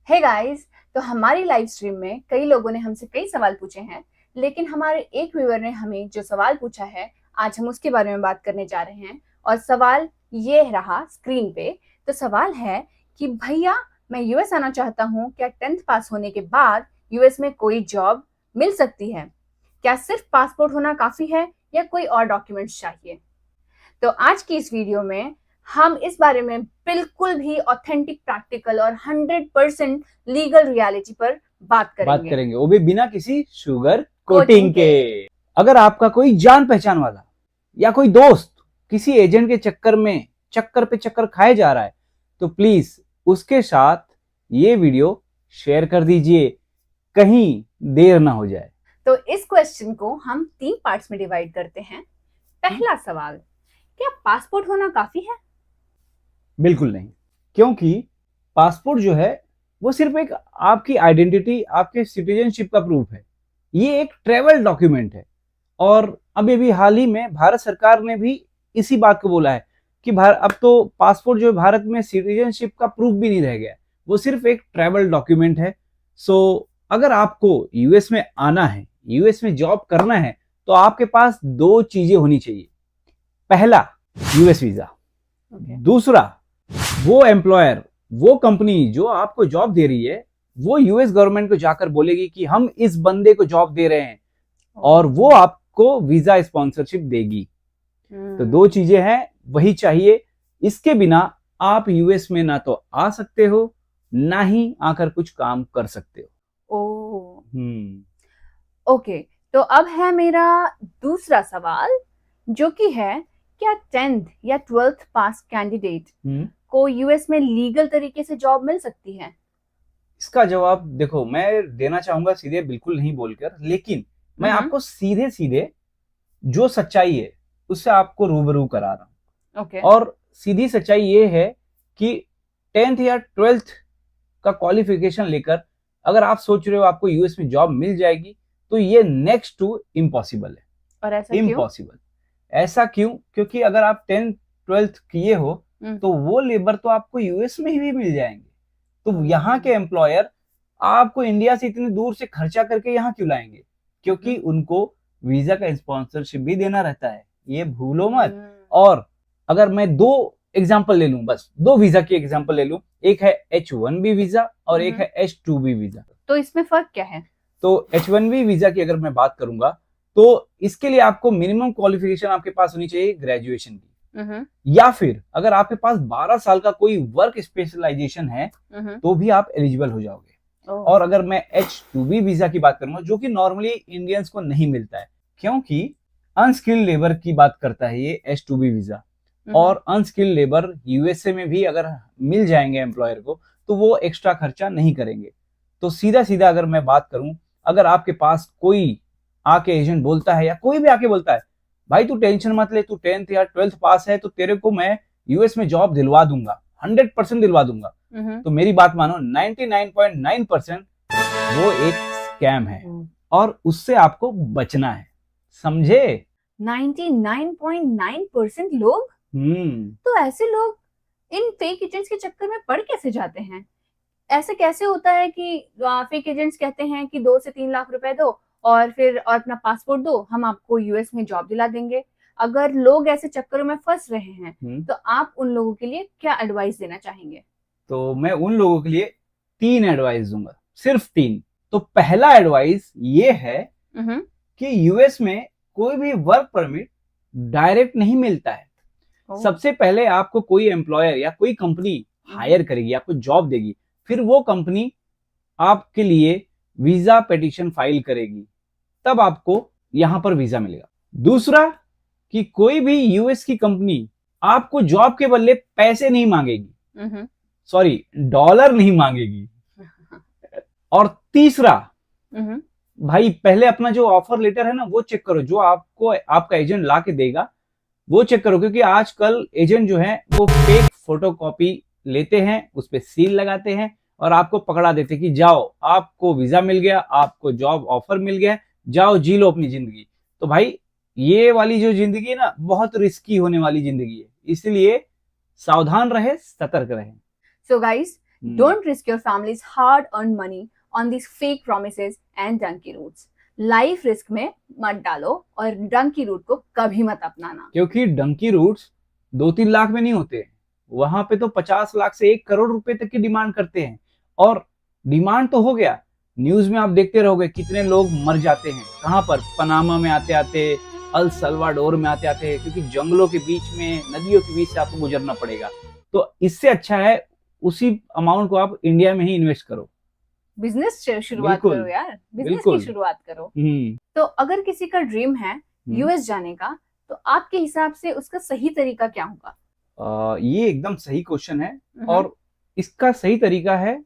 Hey guys, तो हमारी live stream में कई लोगों ने हमसे कई सवाल पूछे हैं, लेकिन हमारे एक व्यूअर ने हमें जो सवाल पूछा है, आज हम उसके बारे में बात करने जा रहे हैं। और सवाल ये रहा स्क्रीन पे। तो सवाल है कि भैया, मैं यूएस आना चाहता हूँ, क्या 10th पास होने के बाद यूएस में कोई जॉब मिल सकती है? क्या सिर्फ पासपोर्ट होना काफी है या कोई और डॉक्यूमेंट्स चाहिए? तो आज की इस वीडियो में हम इस बारे में बिल्कुल भी ऑथेंटिक, प्रैक्टिकल और 100% लीगल रियलिटी पर बात करेंगे, वो भी बिना किसी शुगर कोटिंग के। अगर आपका कोई जान पहचान वाला या कोई दोस्त किसी एजेंट के चक्कर पे चक्कर खाए जा रहा है, तो प्लीज उसके साथ ये वीडियो शेयर कर दीजिए, कहीं देर ना हो जाए। तो इस क्वेश्चन को हम 3 पार्ट्स में डिवाइड करते हैं। पहला सवाल, क्या पासपोर्ट होना काफी है? बिल्कुल नहीं, क्योंकि पासपोर्ट जो है वो सिर्फ एक आपकी आइडेंटिटी, आपके सिटीजनशिप का प्रूफ है। ये एक ट्रेवल डॉक्यूमेंट है। और अभी हाल ही में भारत सरकार ने भी इसी बात को बोला है कि अब तो पासपोर्ट जो है भारत में सिटीजनशिप का प्रूफ भी नहीं रह गया है, वो सिर्फ एक ट्रेवल डॉक्यूमेंट है। सो अगर आपको यूएस में आना है, यूएस में जॉब करना है, तो आपके पास 2 चीजें होनी चाहिए। पहला, यूएस वीजा। दूसरा, वो एम्प्लॉयर, वो कंपनी जो आपको जॉब दे रही है, वो यूएस गवर्नमेंट को जाकर बोलेगी कि हम इस बंदे को जॉब दे रहे हैं, और वो आपको वीजा स्पॉन्सरशिप देगी। तो 2 चीजें हैं, वही चाहिए। इसके बिना आप यूएस में ना तो आ सकते हो, ना ही आकर कुछ काम कर सकते हो। ओके, तो अब है मेरा दूसरा सवाल, जो कि है, क्या 10th या 12th पास कैंडिडेट को यूएस में लीगल तरीके से जॉब मिल सकती है? इसका जवाब देखो, मैं देना चाहूंगा सीधे बिल्कुल नहीं बोलकर, लेकिन मैं आपको सीधे सीधे जो सच्चाई है उससे आपको रूबरू करा रहा हूं। और सीधी सच्चाई ये है कि 10th या 12th का क्वालिफिकेशन लेकर अगर आप सोच रहे हो आपको यूएस में जॉब मिल जाएगी, तो ये नेक्स्ट टू इम्पॉसिबल है। और ऐसा इम्पॉसिबल। ऐसा क्यों? क्योंकि अगर आप 10th 12th किए हो, तो वो लेबर तो आपको यूएस में ही भी मिल जाएंगे। तो यहाँ के एम्प्लॉयर आपको इंडिया से इतनी दूर से खर्चा करके यहाँ क्यों लाएंगे? क्योंकि उनको वीजा का स्पॉन्सरशिप भी देना रहता है, ये भूलो मत। और अगर मैं 2 एग्जांपल ले लूं, बस 2 वीजा की एग्जांपल ले लूं, एक है H1B वीजा और एक है H2B वीजा। तो इसमें फर्क क्या है? तो H1B वीजा की अगर मैं बात करूंगा, तो इसके लिए आपको मिनिमम क्वालिफिकेशन आपके पास होनी चाहिए ग्रेजुएशन की, या फिर अगर आपके पास 12 साल का कोई वर्क स्पेशलाइजेशन है, तो भी आप एलिजिबल हो जाओगे। और अगर मैं H2B वीजा की बात करूंगा, जो कि नॉर्मली इंडियंस को नहीं मिलता है, क्योंकि अनस्किल्ड लेबर की बात करता है ये H2B वीजा। और अनस्किल्ड लेबर यूएसए में भी अगर मिल जाएंगे एम्प्लॉयर को, तो वो एक्स्ट्रा खर्चा नहीं करेंगे। तो सीधा सीधा अगर मैं बात करूं, अगर आपके पास कोई आके एजेंट बोलता है या कोई भी आके बोलता है, भाई तू टेंशन मत ले, तू 10th या 12th पास है, तो तेरे को मैं यूएस में जॉब दिलवा दूंगा, 100% दिलवा दूंगा, तो मेरी बात मानो, 99.9% वो एक स्कैम है, और उससे आपको बचना है, समझे? 99.9% लोग? तो ऐसे लोग इन फेक एजेंट्स के चक्कर में पड़ कैसे जाते हैं? ऐसे कैसे होता है कि फेक एजेंट्स कहते हैं कि 2 से 3 लाख रुपए दो और फिर और अपना पासपोर्ट दो, हम आपको यूएस में जॉब दिला देंगे? अगर लोग ऐसे चक्करों में फंस रहे हैं, तो आप उन लोगों के लिए क्या एडवाइस देना चाहेंगे? तो मैं उन लोगों के लिए 3 एडवाइस दूंगा, सिर्फ 3। तो पहला एडवाइस ये है कि यूएस में कोई भी वर्क परमिट डायरेक्ट नहीं मिलता है। सबसे पहले आपको कोई एम्प्लॉयर या कोई कंपनी हायर करेगी, आपको जॉब देगी, फिर वो कंपनी आपके लिए वीजा पिटीशन फाइल करेगी, तब आपको यहां पर वीजा मिलेगा। दूसरा, कि कोई भी यूएस की कंपनी आपको जॉब के बदले पैसे नहीं मांगेगी, सॉरी, डॉलर नहीं मांगेगी। और तीसरा, भाई पहले अपना जो ऑफर लेटर है ना, वो चेक करो, जो आपको आपका एजेंट ला के देगा, वो चेक करो, क्योंकि आजकल एजेंट जो है वो फेक फोटोकॉपी लेते हैं, उस पे सील लगाते हैं और आपको पकड़ा देते कि जाओ, आपको वीजा मिल गया, आपको जॉब ऑफर मिल गया, जाओ जी लो अपनी जिंदगी। तो भाई ये वाली जो जिंदगी है ना, बहुत रिस्की होने वाली जिंदगी है, इसलिए सावधान रहे, सतर्क रहे। So guys, Don't risk your family's hard-earned money on these fake promises and donkey routes. Life risk में मत डालो और डंकी रूट को कभी मत अपनाना, क्योंकि डंकी रूट्स 2-3 लाख में नहीं होते, वहां पे तो 50 लाख से 1 करोड़ रुपए तक की डिमांड करते हैं। और डिमांड तो हो गया, न्यूज में आप देखते रहोगे कितने लोग मर जाते हैं। कहां पर? पनामा में आते आते, अल सल्वाडोर में आते आते, क्योंकि जंगलों के बीच में, नदियों के बीच से आपको गुजरना पड़ेगा। तो इससे अच्छा है उसी अमाउंट को आप इंडिया में ही इन्वेस्ट करो। बिजनेस शुरुआत करो यार, बिजनेस की शुरुआत करो। तो अगर किसी का ड्रीम है यूएस जाने का, तो आपके हिसाब से उसका सही तरीका क्या होगा? ये एकदम सही क्वेश्चन है, और इसका सही तरीका है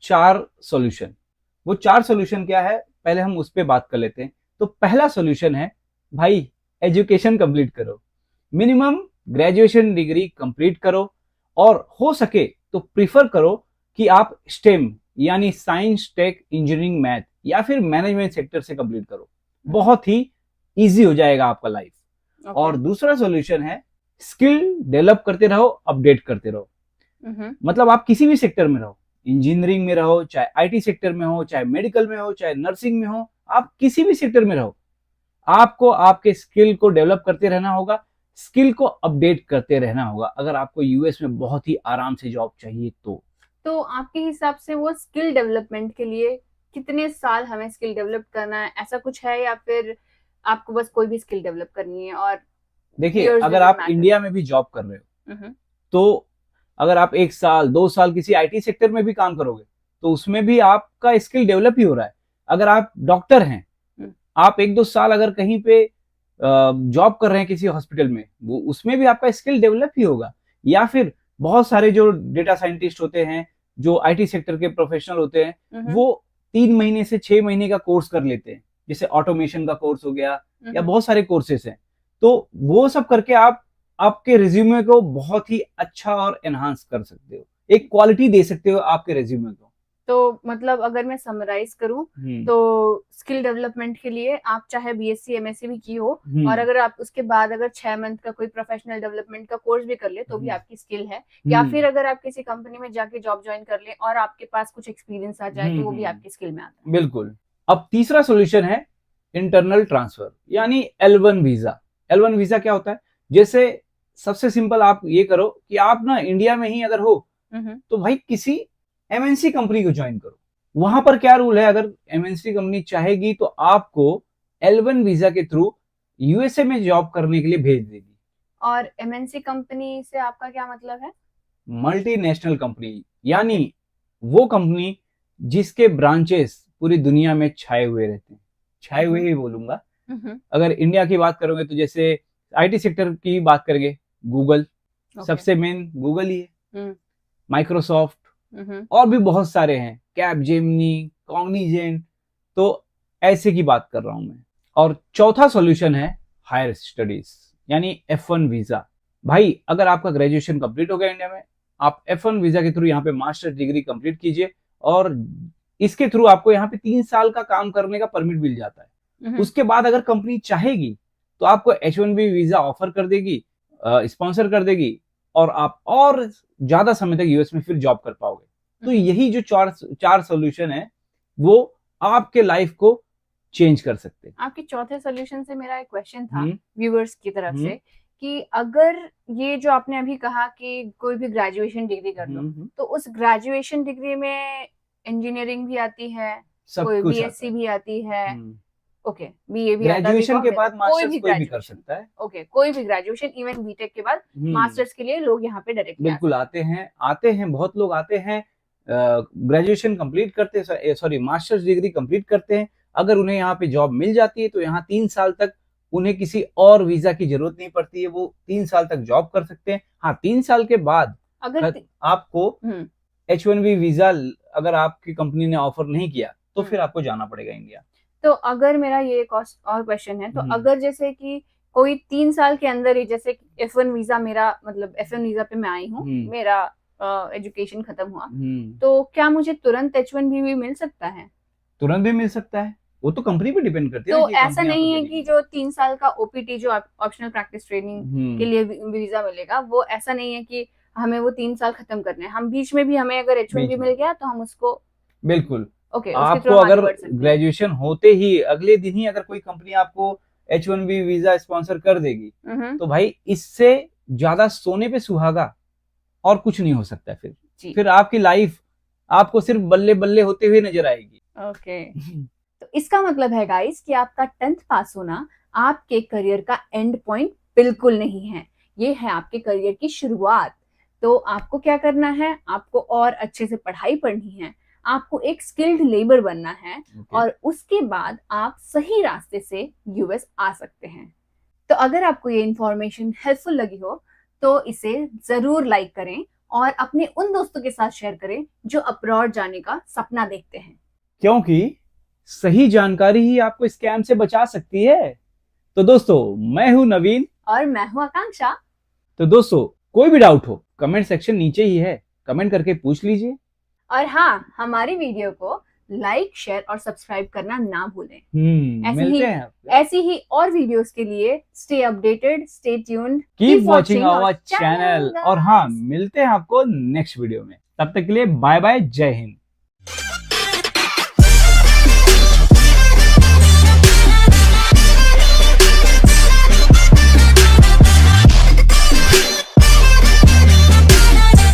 4 सॉल्यूशन। वो 4 सॉल्यूशन क्या है, पहले हम उस पर बात कर लेते हैं। तो पहला सॉल्यूशन है, भाई एजुकेशन कंप्लीट करो, मिनिमम ग्रेजुएशन डिग्री कंप्लीट करो, और हो सके तो प्रीफर करो कि आप स्टेम यानी साइंस, टेक, इंजीनियरिंग, मैथ या फिर मैनेजमेंट सेक्टर से कंप्लीट करो। बहुत ही इजी हो जाएगा आपका लाइफ। और दूसरा सॉल्यूशन है, स्किल डेवलप करते रहो, अपडेट करते रहो। मतलब आप किसी भी सेक्टर में रहो, इंजीनियरिंग में रहो, चाहे आईटी सेक्टर में हो, चाहे मेडिकल में हो, चाहे नर्सिंग में हो, आप किसी भी सेक्टर में रहो, आपको आपके स्किल को डेवलप करते रहना होगा, स्किल को अपडेट करते रहना होगा, अगर आपको यूएस में बहुत ही आराम से जॉब चाहिए तो आपके हिसाब से वो स्किल डेवलपमेंट के लिए कितने साल हमें स्किल डेवलप करना है, ऐसा कुछ है, या फिर आपको बस कोई भी स्किल डेवलप करनी है? और देखिए, अगर आप इंडिया में भी जॉब कर रहे हो, तो अगर आप 1 साल 2 साल किसी आईटी सेक्टर में भी काम करोगे, तो उसमें भी आपका स्किल डेवलप ही हो रहा है। अगर आप डॉक्टर हैं, आप 1-2 साल अगर कहीं पे जॉब कर रहे हैं किसी हॉस्पिटल में, वो उसमें भी आपका स्किल डेवलप ही होगा। या फिर बहुत सारे जो डेटा साइंटिस्ट होते हैं, जो आईटी सेक्टर के प्रोफेशनल होते हैं, वो 3 महीने से 6 महीने का कोर्स कर लेते हैं, जैसे ऑटोमेशन का कोर्स हो गया, या बहुत सारे कोर्सेस हैं। तो वो सब करके आप आपके रिज्यूमे को बहुत ही अच्छा और एनहांस कर सकते हो, एक क्वालिटी दे सकते हो आपके रिज्यूमे को। तो मतलब अगर मैं समराइज करूं, तो स्किल डेवलपमेंट के लिए आप चाहे बीएससी एमएससी भी की हो, और अगर आप उसके बाद अगर 6 मंथ का कोई प्रोफेशनल डेवलपमेंट का कोर्स भी कर ले, तो भी आपकी स्किल है। या फिर अगर आप किसी कंपनी में जाके जॉब ज्वाइन कर ले और आपके पास कुछ एक्सपीरियंस आ जाए, तो वो भी आपकी स्किल में आता है। बिल्कुल। अब तीसरा सोल्यूशन है इंटरनल ट्रांसफर, यानी L1 वीजा। L1 वीजा क्या होता है? जैसे सबसे सिंपल आप ये करो कि आप ना इंडिया में ही अगर हो, तो भाई किसी एमएनसी कंपनी को ज्वाइन करो। वहां पर क्या रूल है, अगर एमएनसी कंपनी चाहेगी तो आपको L1 वीजा के थ्रू यूएसए में जॉब करने के लिए भेज देगी। और एमएनसी कंपनी से आपका क्या मतलब है? मल्टीनेशनल कंपनी, यानी वो कंपनी जिसके ब्रांचेस पूरी दुनिया में छाए हुए रहते हैं। छाए हुए ही बोलूंगा। अगर इंडिया की बात करोगे तो जैसे आईटी सेक्टर की बात करेंगे, गूगल, सबसे मेन गूगल ही है, माइक्रोसॉफ्ट, और भी बहुत सारे हैं, कैपजेमिनी, कॉग्निजेंट। तो ऐसे की बात कर रहा हूं मैं। और चौथा सॉल्यूशन है हायर स्टडीज, यानी F1 वीजा। भाई अगर आपका ग्रेजुएशन कंप्लीट हो गया इंडिया में, आप F1 वीजा के थ्रू यहाँ पे मास्टर डिग्री कंप्लीट कीजिए, और इसके थ्रू आपको यहाँ पे 3 साल का काम करने का परमिट मिल जाता है। उसके बाद अगर कंपनी चाहेगी तो आपको H1B वीजा ऑफर कर देगी, स्पॉन्सर कर देगी, और आप और ज्यादा समय तक यूएस में फिर जॉब कर पाओगे। तो यही जो चार सॉल्यूशन है, वो आपके लाइफ को चेंज कर सकते हैं। आपके चौथे सॉल्यूशन से मेरा एक क्वेश्चन था व्यूअर्स की तरफ से, कि अगर ये जो आपने अभी कहा कि कोई भी ग्रेजुएशन डिग्री कर लो, तो उस ग्रेजुएशन डिग्री में इंजीनियरिंग भी आती है, कोई बीएससी भी आती है, ओके, बीए भी आता है, ग्रेजुएशन के बाद मास्टर्स कोई भी कर सकता है। ओके, कोई भी ग्रेजुएशन, इवन बीटेक के बाद मास्टर्स के लिए लोग यहाँ पे डायरेक्ट बिल्कुल आते हैं, बहुत लोग आते हैं, ग्रेजुएशन कंप्लीट करते हैं, सॉरी मास्टर्स डिग्री कंप्लीट करते हैं। अगर उन्हें यहाँ पे जॉब मिल जाती है तो यहाँ 3 साल तक उन्हें किसी और वीजा की जरूरत नहीं पड़ती है, वो 3 साल तक जॉब कर सकते हैं। हाँ, 3 साल के बाद अगर आपको H1B वीजा अगर आपकी कंपनी ने ऑफर नहीं किया, तो फिर आपको जाना पड़ेगा इंडिया। तो अगर मेरा ये एक और क्वेश्चन है, तो अगर जैसे कि कोई 3 साल के अंदर ही, जैसे F1 वीजा मेरा, मतलब F1 वीजा पे मैं आई हूँ, मेरा एजुकेशन खत्म हुआ, तो क्या मुझे तुरंत H1B भी मिल सकता है? तुरंत भी मिल सकता है, वो तो कंपनी पे डिपेंड करती है। तो ऐसा नहीं है कि जो 3 साल का ओपीटी जो ऑप्शनल प्रैक्टिस ट्रेनिंग के लिए वीजा मिलेगा, वो ऐसा नहीं है कि हमें वो 3 साल खत्म करने हैं। हम बीच में भी हमें अगर H1B बीच में। मिल गया तो हम उसको बिल्कुल ओके आपको अगर ग्रेजुएशन होते ही अगले दिन ही अगर कोई कंपनी आपको H1B वीजा स्पॉन्सर कर देगी तो भाई इससे ज्यादा सोने पे सुहागा और कुछ नहीं हो सकता। फिर आपकी लाइफ आपको सिर्फ बल्ले बल्ले होते हुए नजर आएगी। ओके तो इसका मतलब है गाइस कि आपका 10th पास होना आपके करियर का एंड पॉइंट बिल्कुल नहीं है, ये है आपके करियर की शुरुआत। तो आपको क्या करना है, आपको और अच्छे से पढ़ाई पढ़नी है, आपको एक स्किल्ड लेबर बनना है और उसके बाद आप सही रास्ते से यूएस आ सकते हैं। तो अगर आपको ये इन्फॉर्मेशन हेल्पफुल लगी हो तो इसे जरूर लाइक करें और अपने उन दोस्तों के साथ शेयर करें जो अब्रॉड जाने का सपना देखते हैं, क्योंकि सही जानकारी ही आपको स्कैम से बचा सकती है। तो दोस्तों मैं हूं नवीन और मैं हूं आकांक्षा। तो दोस्तों कोई भी डाउट हो कमेंट सेक्शन नीचे ही है, कमेंट करके पूछ लीजिए। और हाँ, हमारी वीडियो को लाइक शेयर और सब्सक्राइब करना ना भूलें। ऐसी ही और वीडियोस के लिए stay updated, stay tuned, keep watching our channel. और हाँ, मिलते हैं आपको नेक्स्ट वीडियो में। तब तक के लिए बाय बाय, जय हिंद।